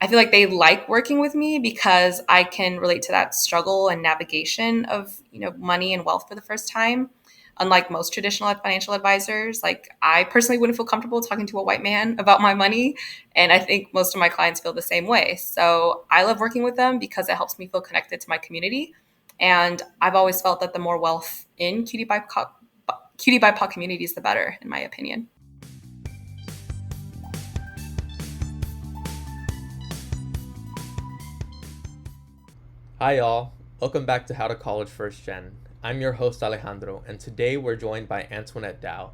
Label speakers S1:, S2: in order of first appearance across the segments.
S1: I feel like they like working with me because I can relate to that struggle and navigation of, money and wealth for the first time. Unlike most traditional financial advisors, like I personally wouldn't feel comfortable talking to a white man about my money. And I think most of my clients feel the same way. So I love working with them because it helps me feel connected to my community. And I've always felt that the more wealth in Cutie BIPOC communities, the better, in my opinion.
S2: Hi, y'all. Welcome back to How to College First Gen. I'm your host, Alejandro, and today we're joined by Antoinette Dao.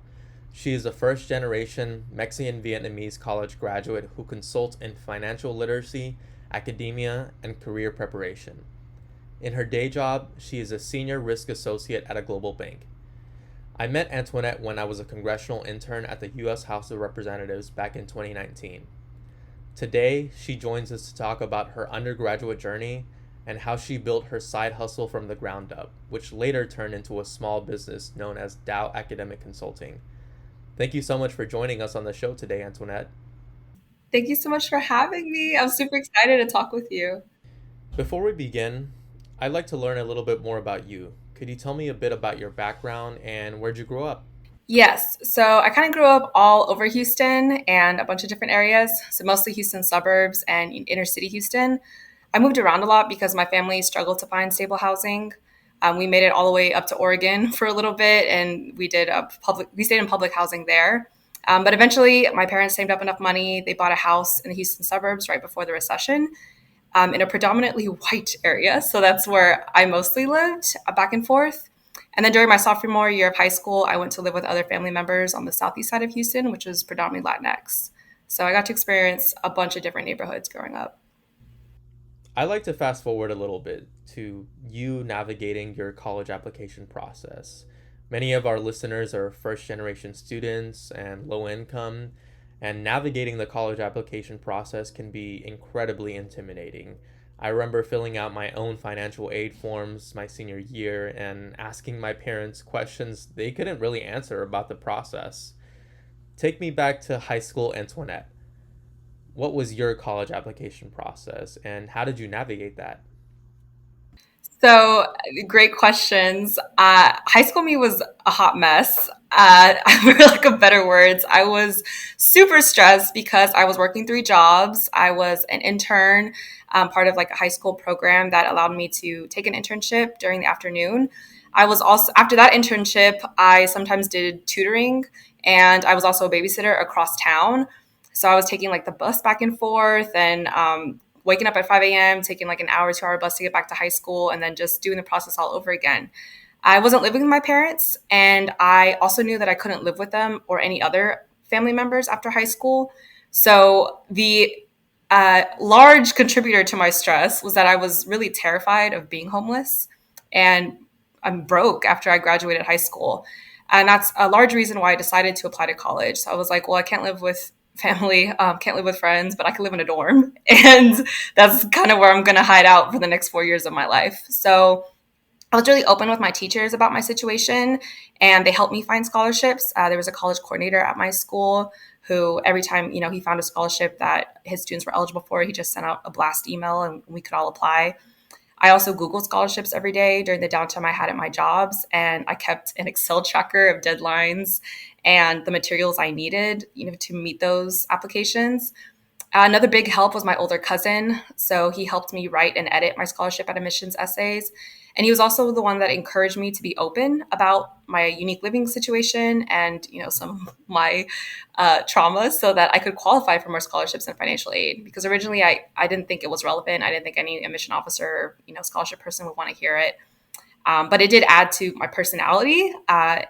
S2: She is a first generation Mexican-Vietnamese college graduate who consults in financial literacy, academia, and career preparation. In her day job, she is a senior risk associate at a global bank. I met Antoinette when I was a congressional intern at the U.S. House of Representatives back in 2019. Today, she joins us to talk about her undergraduate journey and how she built her side hustle from the ground up, which later turned into a small business known as Dao Academic Consulting. Thank you so much for joining us on the show today, Antoinette.
S1: Thank you so much for having me. I'm super excited to talk with you.
S2: Before we begin, I'd like to learn a little bit more about you. Could you tell me a bit about your background and where'd you grow up?
S1: Yes. So I kind of grew up all over Houston and a bunch of different areas. So mostly Houston suburbs and inner city Houston. I moved around a lot because my family struggled to find stable housing. We made it all the way up to Oregon for a little bit, and we stayed in public housing there. But eventually, my parents saved up enough money. They bought a house in the Houston suburbs right before the recession, in a predominantly white area. So that's where I mostly lived, back and forth. And then during my sophomore year of high school, I went to live with other family members on the southeast side of Houston, which was predominantly Latinx. So I got to experience a bunch of different neighborhoods growing up.
S2: I like to fast forward a little bit to you navigating your college application process. Many of our listeners are first generation students and low income, and navigating the college application process can be incredibly intimidating. I remember filling out my own financial aid forms my senior year and asking my parents questions they couldn't really answer about the process. Take me back to high school, Antoinette. What was your college application process and how did you navigate that?
S1: So great questions. High school me was a hot mess. For lack of better words, I was super stressed because I was working three jobs. I was an intern, part of like a high school program that allowed me to take an internship during the afternoon. I was also, after that internship, I sometimes did tutoring, and I was also a babysitter across town. So I was taking like the bus back and forth, and waking up at 5 a.m., taking like an hour, 2 hour bus to get back to high school, and then just doing the process all over again. I wasn't living with my parents, and I also knew that I couldn't live with them or any other family members after high school. So the large contributor to my stress was that I was really terrified of being homeless, and I'm broke after I graduated high school. And that's a large reason why I decided to apply to college. So I was like, well, I can't live with family, can't live with friends, but I can live in a dorm. And that's kind of where I'm going to hide out for the next 4 years of my life. So I was really open with my teachers about my situation, and they helped me find scholarships. There was a college coordinator at my school who, every time he found a scholarship that his students were eligible for, he just sent out a blast email, and we could all apply. I also Googled scholarships every day during the downtime I had at my jobs, and I kept an Excel tracker of deadlines and the materials I needed, to meet those applications. Another big help was my older cousin. So he helped me write and edit my scholarship and admissions essays. And he was also the one that encouraged me to be open about my unique living situation and, some of my traumas so that I could qualify for more scholarships and financial aid. Because originally I didn't think it was relevant. I didn't think any admission officer, scholarship person would want to hear it. But it did add to my personality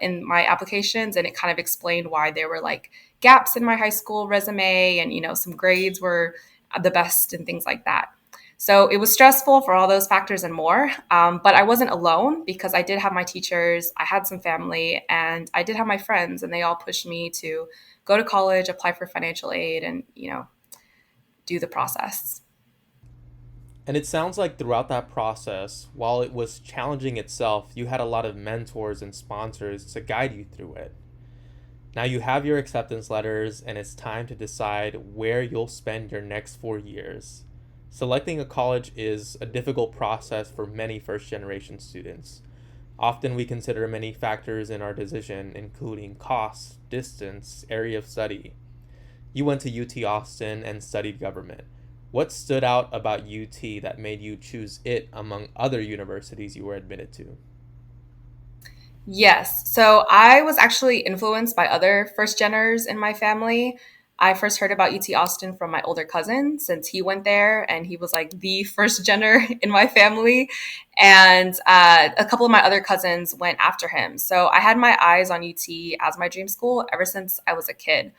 S1: in my applications, and it kind of explained why there were like gaps in my high school resume, and some grades were the best and things like that. So it was stressful for all those factors and more. But I wasn't alone because I did have my teachers, I had some family, and I did have my friends, and they all pushed me to go to college, apply for financial aid, and do the process.
S2: And it sounds like throughout that process, while it was challenging itself, you had a lot of mentors and sponsors to guide you through it. Now you have your acceptance letters, and it's time to decide where you'll spend your next 4 years. Selecting a college is a difficult process for many first generation students. Often we consider many factors in our decision, including cost, distance, area of study. You went to UT Austin and studied government. What stood out about UT that made you choose it among other universities you were admitted to?
S1: Yes. So I was actually influenced by other first geners in my family. I first heard about UT Austin from my older cousin since he went there and he was like the first gener in my family. And a couple of my other cousins went after him. So I had my eyes on UT as my dream school ever since I was a kid.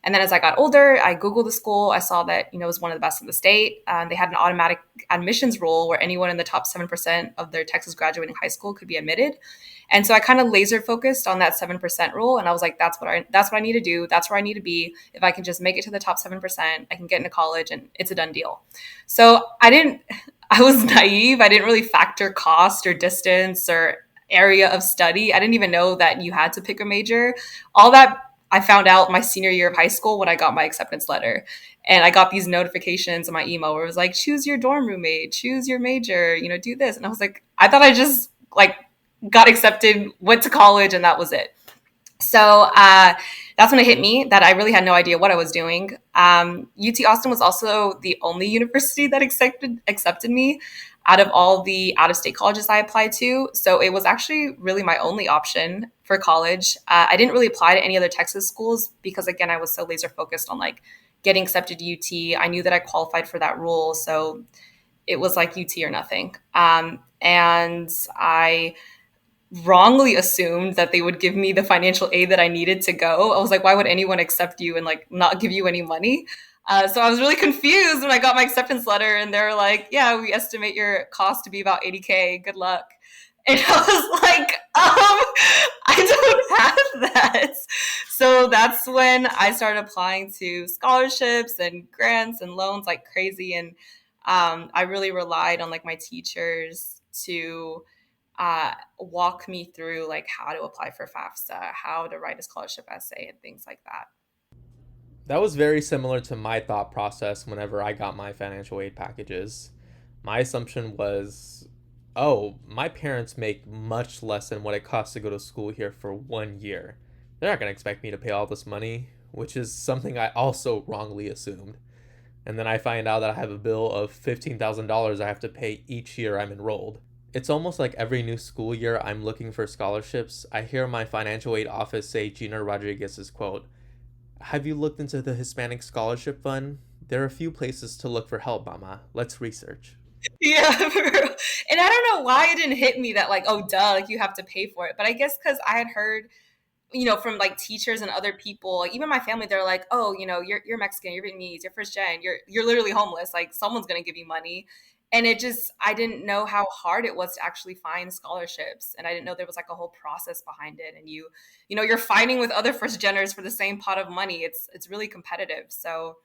S1: And then as I got older, I Googled the school. I saw that, it was one of the best in the state. They had an automatic admissions rule where anyone in the top 7% of their Texas graduating high school could be admitted. And so I kind of laser focused on that 7% rule. And I was like, that's what I need to do. That's where I need to be. If I can just make it to the top 7%, I can get into college and it's a done deal. So I was naive. I didn't really factor cost or distance or area of study. I didn't even know that you had to pick a major. All that I found out my senior year of high school when I got my acceptance letter. And I got these notifications in my email where it was like, choose your dorm roommate, choose your major, do this. And I was like, I thought I just like got accepted, went to college, and that was it. So that's when it hit me that I really had no idea what I was doing. UT Austin was also the only university that accepted me out of all the out of state colleges I applied to. So it was actually really my only option for college. I didn't really apply to any other Texas schools because, again, I was so laser focused on like getting accepted to UT. I knew that I qualified for that rule. So it was like UT or nothing. And I wrongly assumed that they would give me the financial aid that I needed to go. I was like, why would anyone accept you and like not give you any money? So I was really confused when I got my acceptance letter and they were like, yeah, we estimate your cost to be about 80K. Good luck. And I was like, I don't have that. So that's when I started applying to scholarships and grants and loans like crazy. And I really relied on like my teachers to walk me through like how to apply for FAFSA, how to write a scholarship essay, and things like that.
S2: That was very similar to my thought process whenever I got my financial aid packages. My assumption was, oh, my parents make much less than what it costs to go to school here for 1 year. They're not going to expect me to pay all this money, which is something I also wrongly assumed. And then I find out that I have a bill of $15,000 I have to pay each year I'm enrolled. It's almost like every new school year I'm looking for scholarships, I hear my financial aid office say Gina Rodriguez's quote, "Have you looked into the Hispanic Scholarship Fund? There are a few places to look for help, mama. Let's research."
S1: Yeah, for real. And I don't know why it didn't hit me that like, oh, duh, like you have to pay for it. But I guess because I had heard from like teachers and other people, like even my family, they're like, oh, you're Mexican, you're Vietnamese, you're first gen, you're literally homeless. Like someone's gonna give you money. And I didn't know how hard it was to actually find scholarships. And I didn't know there was like a whole process behind it. And you're fighting with other first geners for the same pot of money. It's really competitive. So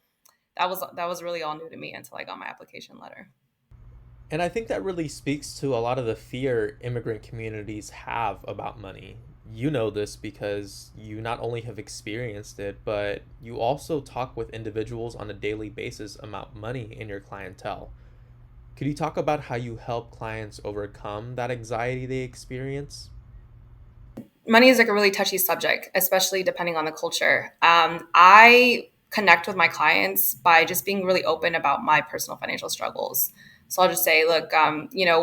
S1: that was really all new to me until I got my application letter.
S2: And I think that really speaks to a lot of the fear immigrant communities have about money. You know this because you not only have experienced it, but you also talk with individuals on a daily basis about money in your clientele. Could you talk about how you help clients overcome that anxiety they experience?
S1: Money is like a really touchy subject, especially depending on the culture. I connect with my clients by just being really open about my personal financial struggles. So I'll just say, look,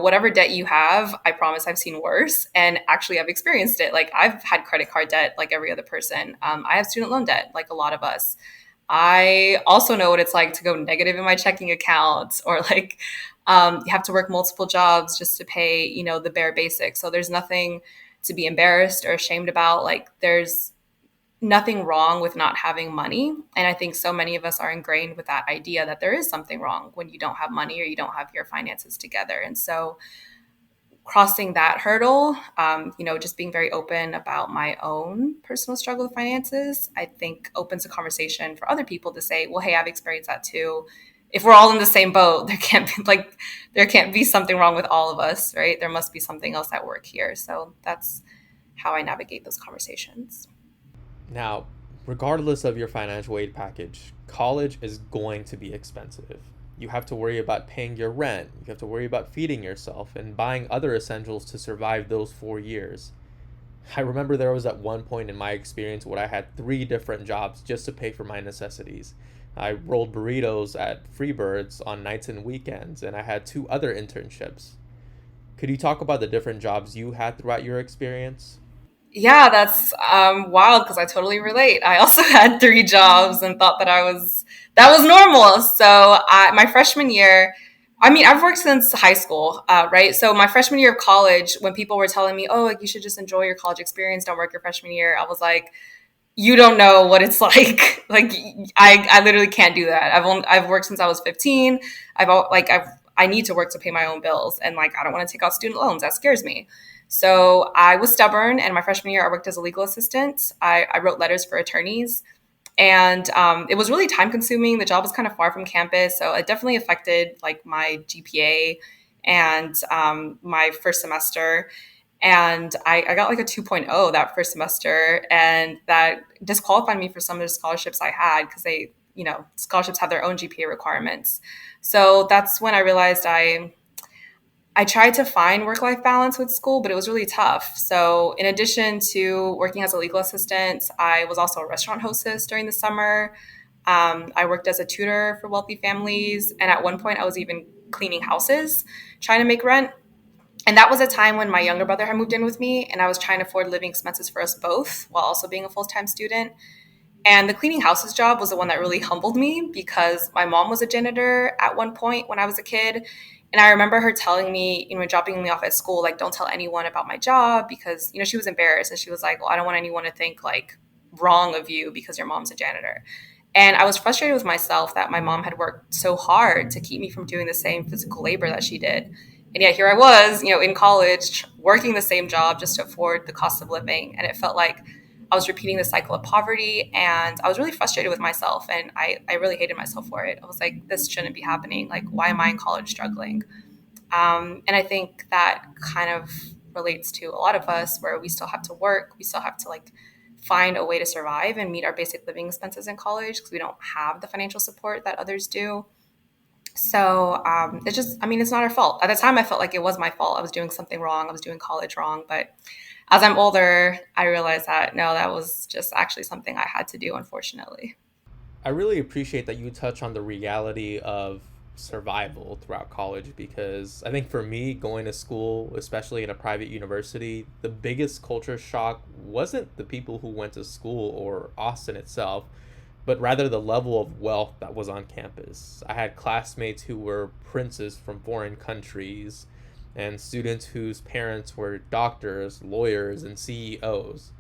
S1: whatever debt you have, I promise I've seen worse. And actually, I've experienced it. Like, I've had credit card debt like every other person. I have student loan debt like a lot of us. I also know what it's like to go negative in my checking account or like you have to work multiple jobs just to pay, the bare basics. So there's nothing to be embarrassed or ashamed about. Like there's nothing wrong with not having money. And I think so many of us are ingrained with that idea that there is something wrong when you don't have money or you don't have your finances together. And so crossing that hurdle, just being very open about my own personal struggle with finances, I think opens a conversation for other people to say, well, hey, I've experienced that too. If we're all in the same boat, there can't be something wrong with all of us, right? There must be something else at work here. So that's how I navigate those conversations.
S2: Now, regardless of your financial aid package, college is going to be expensive. You have to worry about paying your rent, you have to worry about feeding yourself, and buying other essentials to survive those 4 years. I remember there was at one point in my experience where I had three different jobs just to pay for my necessities. I rolled burritos at Freebirds on nights and weekends, and I had two other internships. Could you talk about the different jobs you had throughout your experience?
S1: Yeah, that's wild because I totally relate. I also had three jobs and thought that was normal. My freshman year, I mean, I've worked since high school, right? So my freshman year of college, when people were telling me, "Oh, like you should just enjoy your college experience, don't work your freshman year," I was like, "You don't know what it's like." Like I literally can't do that. I've worked since I was 15. I need to work to pay my own bills, and like I don't want to take out student loans. That scares me. So I was stubborn, and my freshman year, I worked as a legal assistant. I wrote letters for attorneys, and it was really time consuming. The job was kind of far from campus, so it definitely affected like my GPA and my first semester. And I got like a 2.0 that first semester, and that disqualified me for some of the scholarships I had because scholarships have their own GPA requirements. So that's when I realized I tried to find work life balance with school, but it was really tough. So, in addition to working as a legal assistant, I was also a restaurant hostess during the summer. I worked as a tutor for wealthy families. And at one point, I was even cleaning houses, trying to make rent. And that was a time when my younger brother had moved in with me, and I was trying to afford living expenses for us both while also being a full time student. And the cleaning houses job was the one that really humbled me because my mom was a janitor at one point when I was a kid. And I remember her telling me, dropping me off at school, like, don't tell anyone about my job because, she was embarrassed. And she was like, well, I don't want anyone to think like wrong of you because your mom's a janitor. And I was frustrated with myself that my mom had worked so hard to keep me from doing the same physical labor that she did. And yet here I was, in college, working the same job just to afford the cost of living. And it felt like I was repeating the cycle of poverty, and I was really frustrated with myself, and I really hated myself for it. I was like, this shouldn't be happening. Like, why am I in college struggling? And I think that kind of relates to a lot of us where we still have to work. We still have to like find a way to survive and meet our basic living expenses in college because we don't have the financial support that others do. So it's just, I mean, it's not our fault. At the time, I felt like it was my fault. I was doing something wrong. I was doing college wrong. But as I'm older, I realized that no, that was just actually something I had to do, unfortunately.
S2: I really appreciate that you touch on the reality of survival throughout college because I think for me, going to school, especially in a private university, the biggest culture shock wasn't the people who went to school or Austin itself, but rather the level of wealth that was on campus. I had classmates who were princes from foreign countries and students whose parents were doctors, lawyers, and CEOs.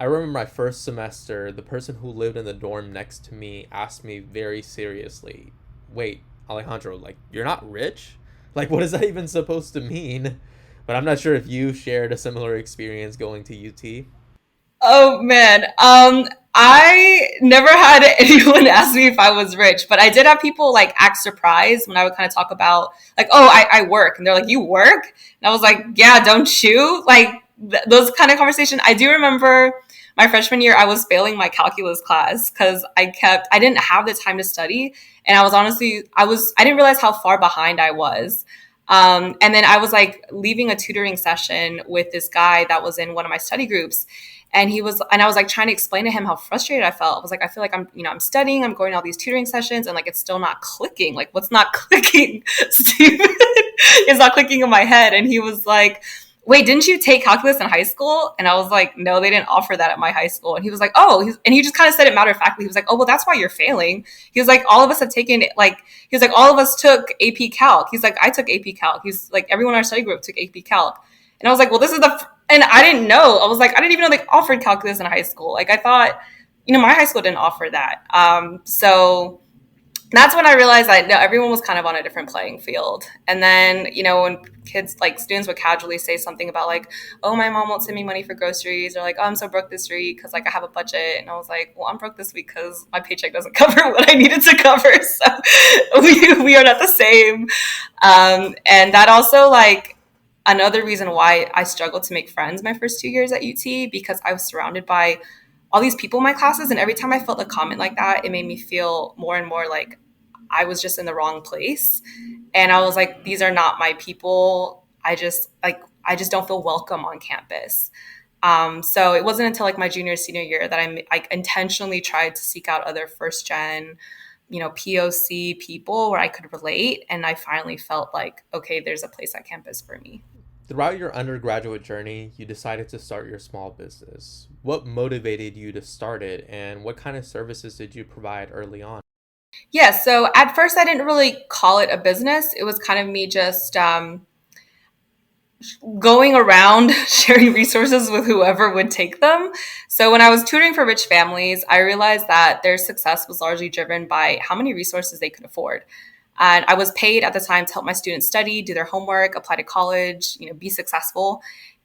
S2: I remember my first semester, the person who lived in the dorm next to me asked me very seriously, wait, Alejandro, like, you're not rich? Like, what is that even supposed to mean? But I'm not sure if you shared a similar experience going to UT.
S1: Oh man, I never had anyone ask me if I was rich, but I did have people like act surprised when I would kind of talk about like, oh, I work, and they're like, you work, and I was like, yeah, don't you? Like those kind of conversation. I do remember my freshman year, I was failing my calculus class because I didn't have the time to study, and I didn't realize how far behind I was. And then I was like leaving a tutoring session with this guy that was in one of my study groups, and I was like trying to explain to him how frustrated I felt. I was like, I feel like I'm studying, I'm going to all these tutoring sessions, and like it's still not clicking. Like, what's not clicking, Stephen? It's not clicking in my head. And he was like, wait, didn't you take calculus in high school? And I was like, no, they didn't offer that at my high school. And he was like, and he just kind of said it matter of factly. He was like, oh, well, that's why you're failing. He was like, all of us have taken like, he was like, all of us took AP Calc. He's like, I took AP Calc. He's like, everyone in our study group took AP Calc. And I was like, well, and I didn't know. I was like, I didn't even know they offered calculus in high school. Like I thought, my high school didn't offer that. So that's when I realized that no, everyone was kind of on a different playing field. And then, when kids, like students would casually say something about like, oh, my mom won't send me money for groceries, or like, oh, I'm so broke this week because like I have a budget. And I was like, well, I'm broke this week because my paycheck doesn't cover what I needed to cover. So we are not the same. And that also like, another reason why I struggled to make friends my first 2 years at UT, because I was surrounded by all these people in my classes. And every time I felt a comment like that, it made me feel more and more like I was just in the wrong place. And I was like, these are not my people. I just don't feel welcome on campus. So it wasn't until like my junior senior year that I intentionally tried to seek out other first gen, POC people where I could relate, and I finally felt like, okay, there's a place at campus for me.
S2: Throughout your undergraduate journey, you decided to start your small business. What motivated you to start it, and what kind of services did you provide early on?
S1: Yeah, so at first I didn't really call it a business. It was kind of me just going around sharing resources with whoever would take them. So when I was tutoring for rich families, I realized that their success was largely driven by how many resources they could afford. And I was paid at the time to help my students study, do their homework, apply to college, be successful.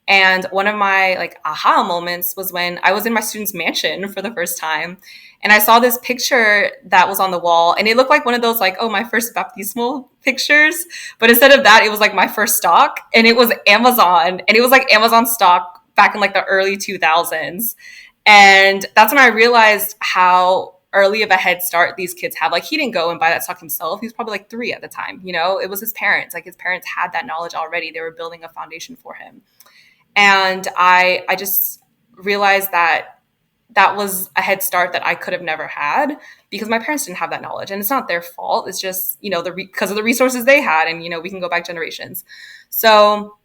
S1: And one of my like aha moments was when I was in my student's mansion for the first time. And I saw this picture that was on the wall, and it looked like one of those like, oh, my first baptismal pictures. But instead of that, it was like my first stock, and it was Amazon. And it was like Amazon stock back in like the early 2000s. And that's when I realized how early of a head start these kids have. Like, he didn't go and buy that stock himself. He was probably like 3 at the time. It was his parents. Like, his parents had that knowledge already. They were building a foundation for him. And I just realized that that was a head start that I could have never had because my parents didn't have that knowledge. And it's not their fault. It's just, because of the resources they had. And, we can go back generations. So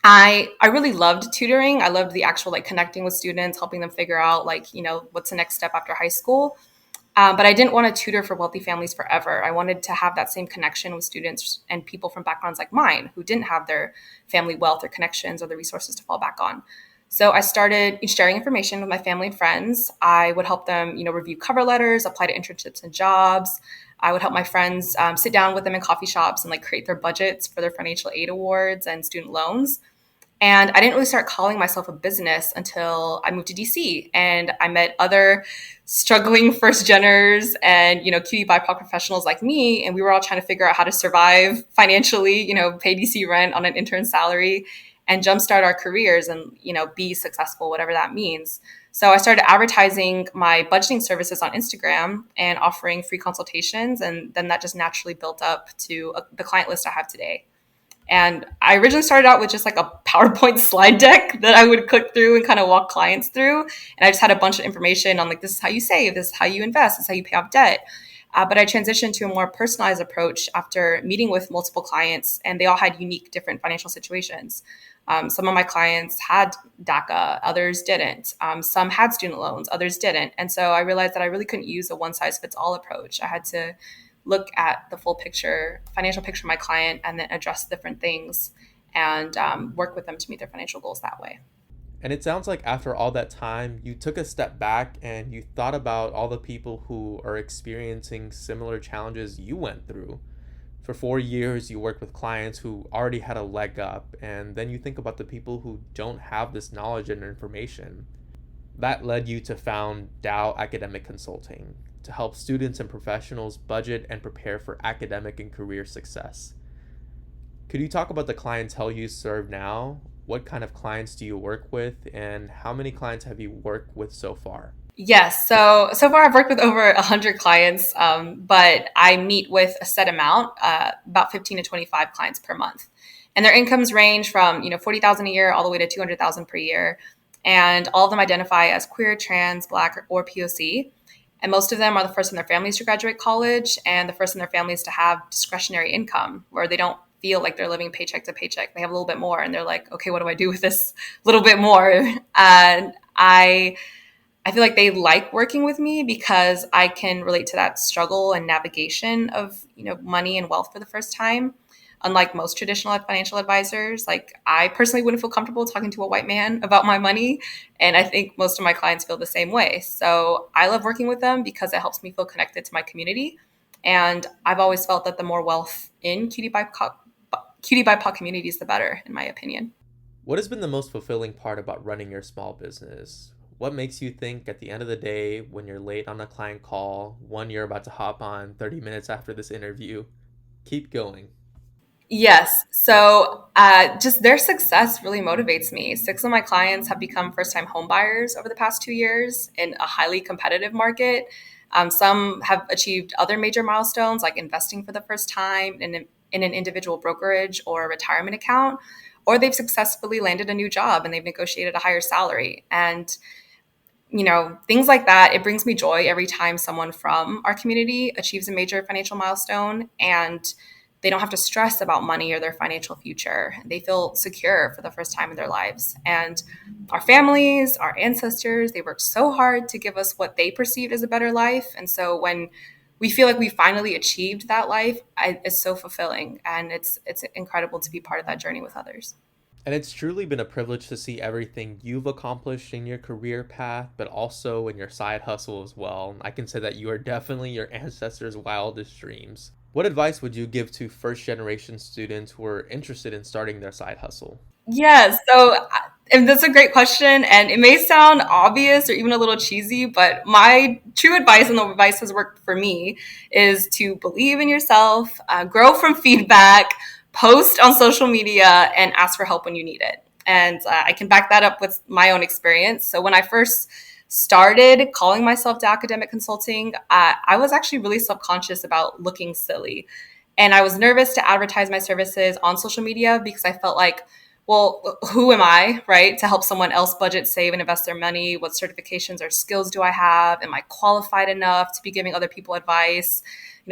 S1: I really loved tutoring. I loved the actual like connecting with students, helping them figure out like, what's the next step after high school. But I didn't want to tutor for wealthy families forever. I wanted to have that same connection with students and people from backgrounds like mine who didn't have their family wealth or connections or the resources to fall back on. So I started sharing information with my family and friends. I would help them, review cover letters, apply to internships and jobs. I would help my friends sit down with them in coffee shops and like create their budgets for their financial aid awards and student loans. And I didn't really start calling myself a business until I moved to DC and I met other struggling first geners and, QE BIPOC professionals like me. And we were all trying to figure out how to survive financially, pay DC rent on an intern salary and jumpstart our careers and, be successful, whatever that means. So I started advertising my budgeting services on Instagram and offering free consultations. And then that just naturally built up to the client list I have today. And I originally started out with just like a PowerPoint slide deck that I would click through and kind of walk clients through. And I just had a bunch of information on like, this is how you save, this is how you invest, this is how you pay off debt. But I transitioned to a more personalized approach after meeting with multiple clients, and they all had unique, different financial situations. Some of my clients had DACA, others didn't. Some had student loans, others didn't. And so I realized that I really couldn't use a one size fits all approach. I had to look at the full picture, financial picture of my client, and then address different things and work with them to meet their financial goals that way.
S2: And it sounds like after all that time, you took a step back and you thought about all the people who are experiencing similar challenges you went through. For 4 years, you worked with clients who already had a leg up, and then you think about the people who don't have this knowledge and information. That led you to found Dao Academic Consulting to help students and professionals budget and prepare for academic and career success. Could you talk about the clientele you serve now? What kind of clients do you work with, and how many clients have you worked with so far?
S1: Yes. So far I've worked with over 100 clients, but I meet with a set amount, about 15 to 25 clients per month. And their incomes range from, 40,000 a year all the way to 200,000 per year. And all of them identify as queer, trans, Black, or POC. And most of them are the first in their families to graduate college and the first in their families to have discretionary income where they don't feel like they're living paycheck to paycheck. They have a little bit more and they're like, okay, what do I do with this little bit more? And I feel like they like working with me because I can relate to that struggle and navigation of, money and wealth for the first time. Unlike most traditional financial advisors, like I personally wouldn't feel comfortable talking to a white man about my money. And I think most of my clients feel the same way. So I love working with them because it helps me feel connected to my community. And I've always felt that the more wealth in QT BIPOC communities, the better, in my opinion.
S2: What has been the most fulfilling part about running your small business? What makes you think at the end of the day, when you're late on a client call, one you're about to hop on 30 minutes after this interview, keep going?
S1: Yes. So just their success really motivates me. 6 of my clients have become first time home buyers over the past 2 years in a highly competitive market. Some have achieved other major milestones, like investing for the first time in an individual brokerage or a retirement account, or they've successfully landed a new job and they've negotiated a higher salary. And things like that. It brings me joy every time someone from our community achieves a major financial milestone and they don't have to stress about money or their financial future. They feel secure for the first time in their lives. And our families, our ancestors, they worked so hard to give us what they perceived as a better life. And so when we feel like we finally achieved that life, it's so fulfilling, and it's incredible to be part of that journey with others.
S2: And it's truly been a privilege to see everything you've accomplished in your career path, but also in your side hustle as well. I can say that you are definitely your ancestors' wildest dreams. What advice would you give to first generation students who are interested in starting their side hustle?
S1: Yes. And that's a great question. And it may sound obvious or even a little cheesy, but my true advice, and the advice has worked for me, is to believe in yourself, grow from feedback, post on social media, and ask for help when you need it. And I can back that up with my own experience. So when I first started calling myself Dao Academic Consulting, I was actually really subconscious about looking silly. And I was nervous to advertise my services on social media because I felt like, well, who am I, right, to help someone else budget, save, and invest their money? What certifications or skills do I have? Am I qualified enough to be giving other people advice?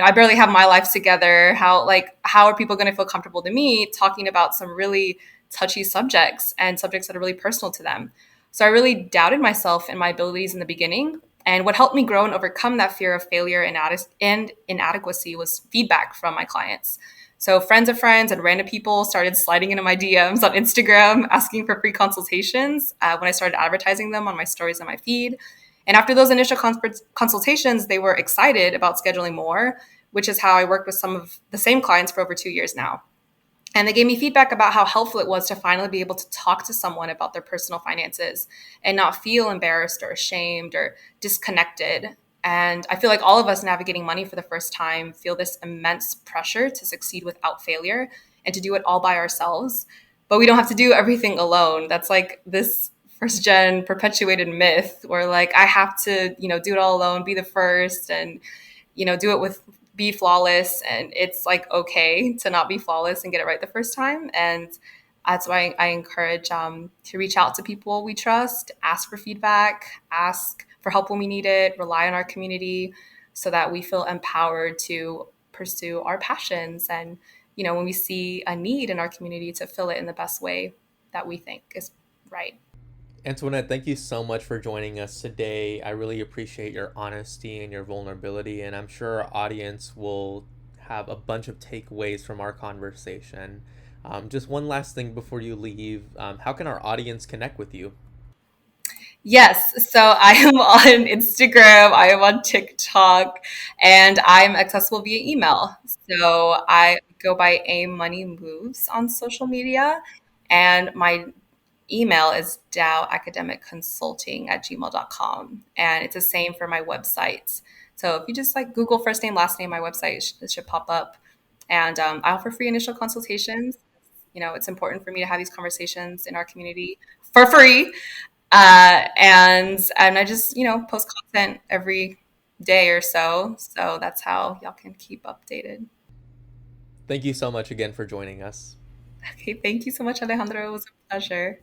S1: I barely have my life together. How are people going to feel comfortable to me talking about some really touchy subjects and subjects that are really personal to them? So I really doubted myself and my abilities in the beginning. And what helped me grow and overcome that fear of failure and inadequacy was feedback from my clients. So friends of friends and random people started sliding into my DMs on Instagram, asking for free consultations when I started advertising them on my stories and my feed. And after those initial consultations, they were excited about scheduling more, which is how I worked with some of the same clients for over 2 years now. And they gave me feedback about how helpful it was to finally be able to talk to someone about their personal finances and not feel embarrassed or ashamed or disconnected. And I feel like all of us navigating money for the first time feel this immense pressure to succeed without failure and to do it all by ourselves. But we don't have to do everything alone. That's like this first gen perpetuated myth where like I have to, do it all alone, be the first, and do it with be flawless. And it's like okay to not be flawless and get it right the first time. And that's why I encourage to reach out to people we trust, ask for feedback, ask for help when we need it, rely on our community so that we feel empowered to pursue our passions. And, when we see a need in our community, to fill it in the best way that we think is right.
S2: Antoinette, thank you so much for joining us today. I really appreciate your honesty and your vulnerability, and I'm sure our audience will have a bunch of takeaways from our conversation. Just one last thing before you leave. How can our audience connect with you?
S1: Yes. So I am on Instagram, I am on TikTok, and I'm accessible via email. So I go by A Money Moves on social media. And my email is dowacademicconsulting@gmail.com. And it's the same for my website. So if you just like Google first name, last name, my website, it should pop up. And I offer free initial consultations. It's important for me to have these conversations in our community for free. And I just post content every day or so. So that's how y'all can keep updated.
S2: Thank you so much again for joining us.
S1: Okay, thank you so much, Alejandro. It was a pleasure.